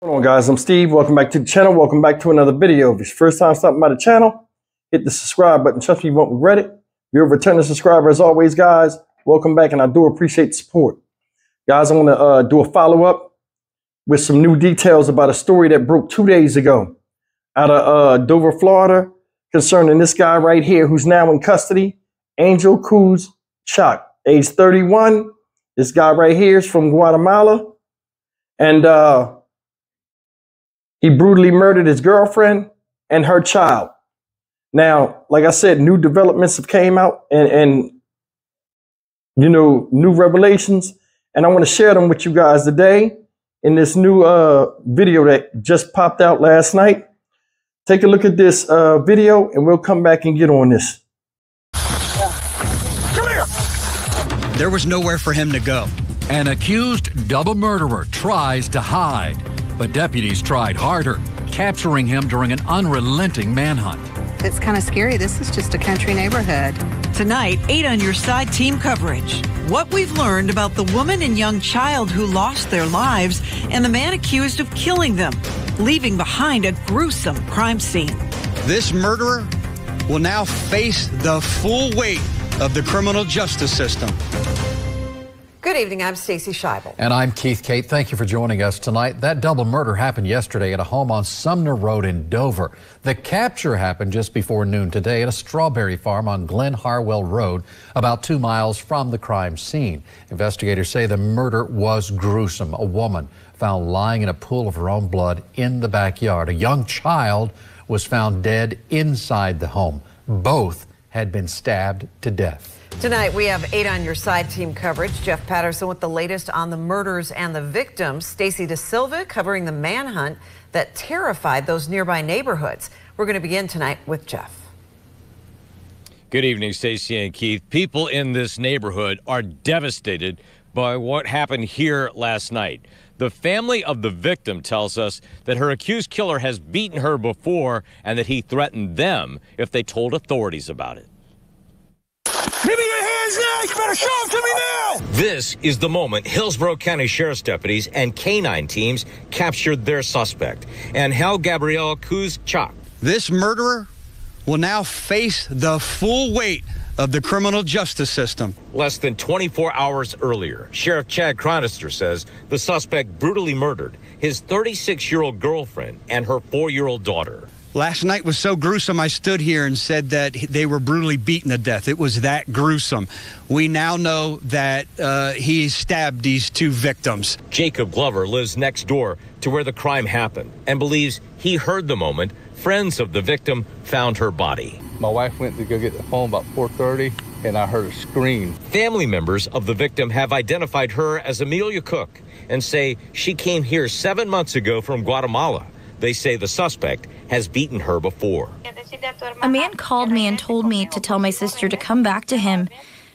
What's going on, guys? I'm Steve. Welcome back to the channel. Welcome back to another video. If it's your first time stopping by the channel, hit the subscribe button. Trust me, you won't regret it. If you're a returning subscriber, as always, guys, welcome back, and I do appreciate the support. Guys, I want to do a follow-up with some new details about a story that broke 2 days ago out of Dover, Florida, concerning this guy right here who's now in custody, Angel Cuz Chok, age 31. This guy right here is from Guatemala, and he brutally murdered his girlfriend and her child. Now, like I said, new developments have came out and you know, new revelations, and I want to share them with you guys today in this new video that just popped out last night. Take a look at this video and we'll come back and get on this. Come here. There was nowhere for him to go. An accused double murderer tries to hide, but deputies tried harder, capturing him during an unrelenting manhunt. It's kind of scary. This is just a country neighborhood. Tonight, 8 on Your Side team coverage. What we've learned about the woman and young child who lost their lives and the man accused of killing them, leaving behind a gruesome crime scene. This murderer will now face the full weight of the criminal justice system. Good evening, I'm Stacey Scheibel. And I'm Keith Kate. Thank you for joining us tonight. That double murder happened yesterday at a home on Sumner Road in Dover. The capture happened just before noon today at a strawberry farm on Glen Harwell Road, about 2 miles from the crime scene. Investigators say the murder was gruesome. A woman found lying in a pool of her own blood in the backyard. A young child was found dead inside the home. Both had been stabbed to death. Tonight, we have 8 on Your Side team coverage. Jeff Patterson with the latest on the murders and the victims. Stacy DeSilva covering the manhunt that terrified those nearby neighborhoods. We're going to begin tonight with Jeff. Good evening, Stacy and Keith. People in this neighborhood are devastated by what happened here last night. The family of the victim tells us that her accused killer has beaten her before and that he threatened them if they told authorities about it. Give me your hands now! You better show them to me now! This is the moment Hillsborough County Sheriff's deputies and canine teams captured their suspect, Angel Cuz Chok. This murderer will now face the full weight of the criminal justice system. Less than 24 hours earlier, Sheriff Chad Chronister says the suspect brutally murdered his 36-year-old girlfriend and her 4-year-old daughter. Last night was so gruesome, I stood here and said that they were brutally beaten to death. It was that gruesome. We now know that he stabbed these 2 victims. Jacob Glover lives next door to where the crime happened and believes he heard the moment friends of the victim found her body. My wife went to go get the phone about 4:30, and I heard a scream. Family members of the victim have identified her as Amelia Cook and say she came here 7 months ago from Guatemala. They say the suspect has beaten her before. A man called me and told me to tell my sister to come back to him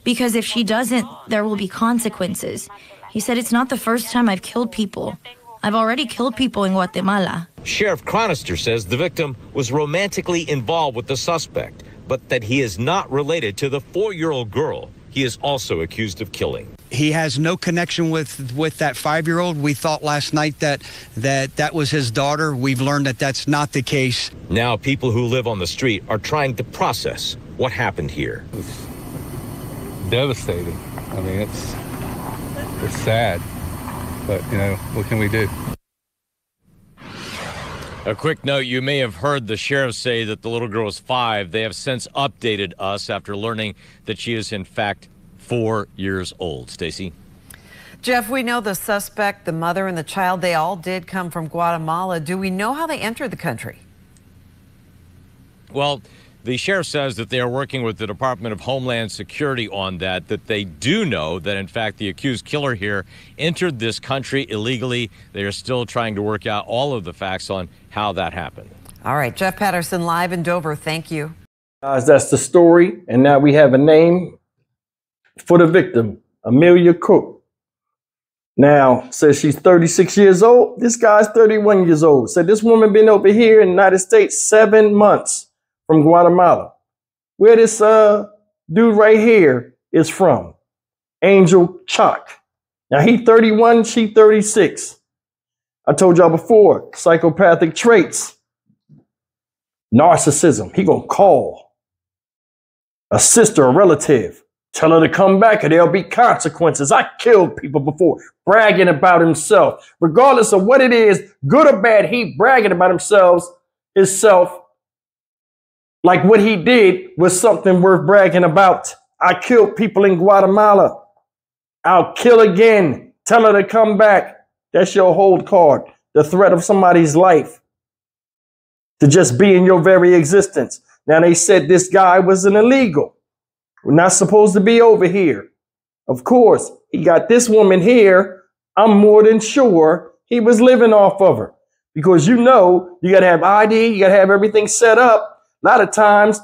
because if she doesn't, there will be consequences. He said it's not the first time I've killed people. I've already killed people in Guatemala. Sheriff Chronister says the victim was romantically involved with the suspect, but that he is not related to the 4-year-old girl he is also accused of killing. He has no connection with that 5-year-old. We thought last night that was his daughter. We've learned that that's not the case. Now people who live on the street are trying to process what happened here. It's devastating. I mean, it's sad, but you know, what can we do? A quick note, you may have heard the sheriff say that the little girl is 5. They have since updated us after learning that she is in fact 4 years old. Stacy? Jeff, we know the suspect, the mother and the child, they all did come from Guatemala. Do we know how they entered the country? Well, the sheriff says that they are working with the Department of Homeland Security on that they do know that, in fact, the accused killer here entered this country illegally. They are still trying to work out all of the facts on how that happened. All right, Jeff Patterson live in Dover. Thank you. Guys, that's the story. And now we have a name for the victim, Amelia Cook. Now, says she's 36 years old. This guy's 31 years old. Said this woman been over here in the United States 7 months. From Guatemala, where this dude right here is from, Angel Chok. Now he 31, she 36. I told y'all before, psychopathic traits, narcissism. He gonna call a sister, a relative, tell her to come back or there'll be consequences. I killed people before, bragging about himself. Regardless of what it is, good or bad, he bragging about himself, like what he did was something worth bragging about. I killed people in Guatemala. I'll kill again. Tell her to come back. That's your hold card. The threat of somebody's life to just be in your very existence. Now, they said this guy was an illegal. We're not supposed to be over here. Of course, he got this woman here. I'm more than sure he was living off of her because you got to have ID. You got to have everything set up. A lot of times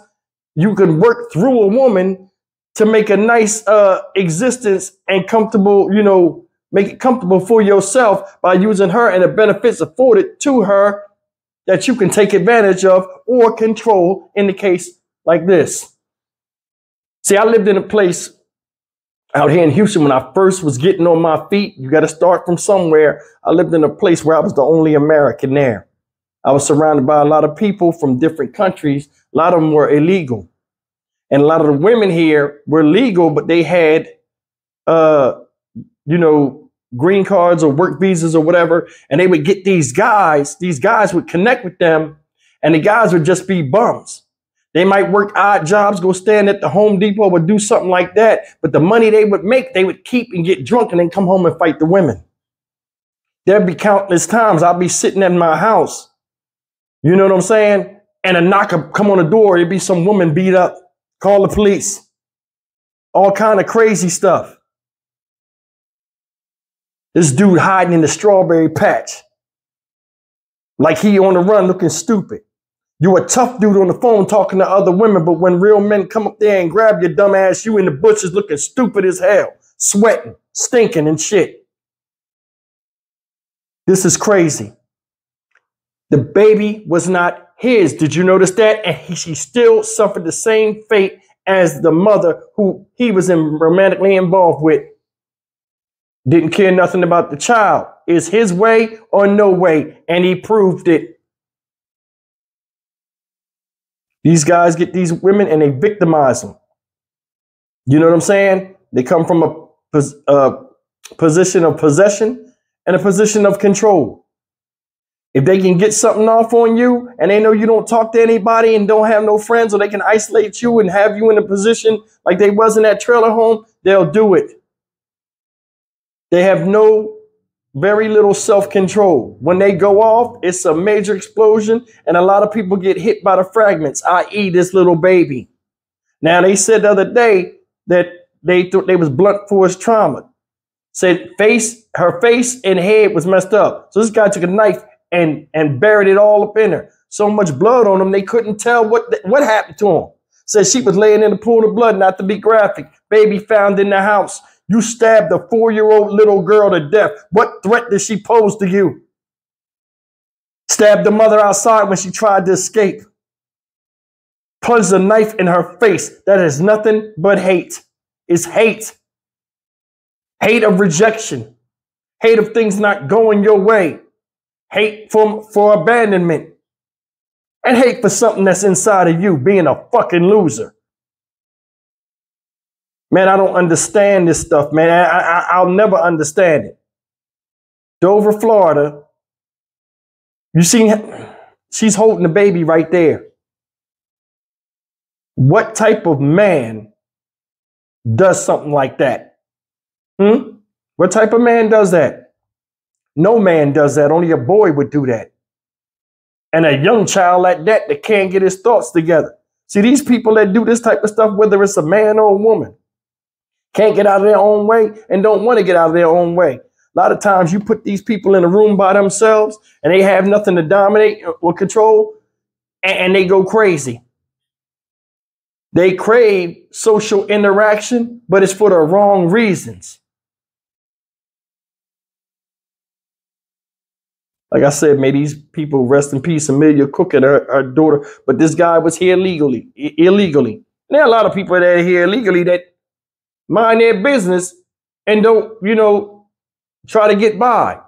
you can work through a woman to make a nice existence and comfortable, make it comfortable for yourself by using her and the benefits afforded to her that you can take advantage of or control in the case like this. See, I lived in a place out here in Houston when I first was getting on my feet. You got to start from somewhere. I lived in a place where I was the only American there. I was surrounded by a lot of people from different countries. A lot of them were illegal. And a lot of the women here were legal, but they had, green cards or work visas or whatever. And they would get these guys would connect with them and the guys would just be bums. They might work odd jobs, go stand at the Home Depot or do something like that. But the money they would make, they would keep and get drunk and then come home and fight the women. There'd be countless times I'd be sitting at my house. You know what I'm saying? And a knocker come on the door. It'd be some woman beat up. Call the police. All kind of crazy stuff. This dude hiding in the strawberry patch. Like he on the run looking stupid. You a tough dude on the phone talking to other women, but when real men come up there and grab your dumb ass, you in the bushes looking stupid as hell. Sweating, stinking and shit. This is crazy. The baby was not his. Did you notice that? And she still suffered the same fate as the mother who he was romantically involved with. Didn't care nothing about the child. Is his way or no way? And he proved it. These guys get these women and they victimize them. You know what I'm saying? They come from a position of possession and a position of control. If they can get something off on you and they know you don't talk to anybody and don't have no friends, or they can isolate you and have you in a position like they was in that trailer home, they'll do it. They have very little self-control. When they go off, it's a major explosion and a lot of people get hit by the fragments, i.e. this little baby. Now, they said the other day that they thought they was blunt force trauma. Said her face and head was messed up. So this guy took a knife and buried it all up in her. So much blood on him, they couldn't tell what happened to him. Said she was laying in a pool of blood, not to be graphic. Baby found in the house. You stabbed a 4-year-old little girl to death. What threat did she pose to you? Stabbed the mother outside when she tried to escape. Plunged a knife in her face. That is nothing but hate. It's hate. Hate of rejection. Hate of things not going your way. Hate for abandonment. And hate for something that's inside of you, being a fucking loser. Man, I don't understand this stuff, man. I'll never understand it. Dover, Florida. You see, she's holding the baby right there. What type of man does something like that? What type of man does that? No man does that. Only a boy would do that. And a young child like that can't get his thoughts together. See, these people that do this type of stuff, whether it's a man or a woman, can't get out of their own way and don't want to get out of their own way. A lot of times you put these people in a room by themselves and they have nothing to dominate or control and they go crazy. They crave social interaction, but it's for the wrong reasons. Like I said, may these people rest in peace, Amelia Cook and her daughter. But this guy was here illegally. And there are a lot of people that are here illegally that mind their business and don't, try to get by.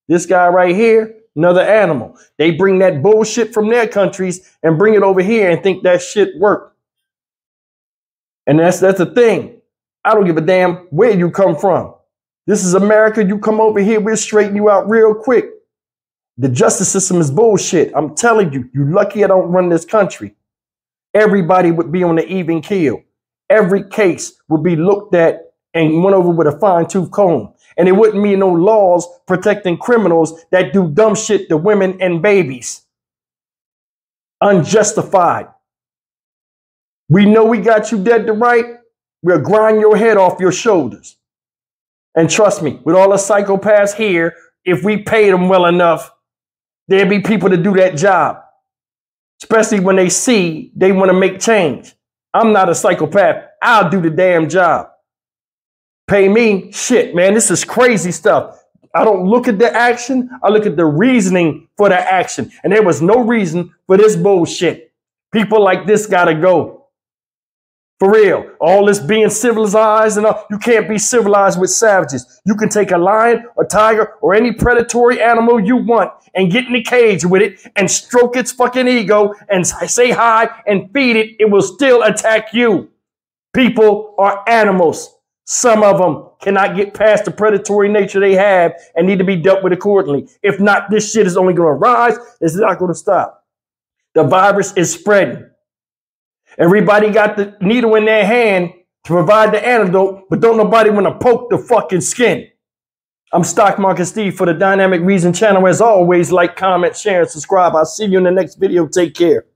This guy right here, another animal. They bring that bullshit from their countries and bring it over here and think that shit work. And that's the thing. I don't give a damn where you come from. This is America. You come over here, we'll straighten you out real quick. The justice system is bullshit. I'm telling you, you're lucky I don't run this country. Everybody would be on the even keel. Every case would be looked at and went over with a fine-tooth comb. And it wouldn't be no laws protecting criminals that do dumb shit to women and babies. Unjustified. We know we got you dead to right. We'll grind your head off your shoulders. And trust me, with all the psychopaths here, if we paid them well enough, there'd be people to do that job. Especially when they see they want to make change. I'm not a psychopath. I'll do the damn job. Pay me? Shit, man, this is crazy stuff. I don't look at the action. I look at the reasoning for the action. And there was no reason for this bullshit. People like this gotta go. For real. All this being civilized and all, you can't be civilized with savages. You can take a lion, a tiger, or any predatory animal you want and get in the cage with it and stroke its fucking ego and say hi and feed it. It will still attack you. People are animals. Some of them cannot get past the predatory nature they have and need to be dealt with accordingly. If not, this shit is only going to rise. It's not going to stop. The virus is spreading. Everybody got the needle in their hand to provide the antidote, but don't nobody want to poke the fucking skin. I'm Stock Market Steve for the Dynamic Reason channel. As always, like, comment, share, and subscribe. I'll see you in the next video. Take care.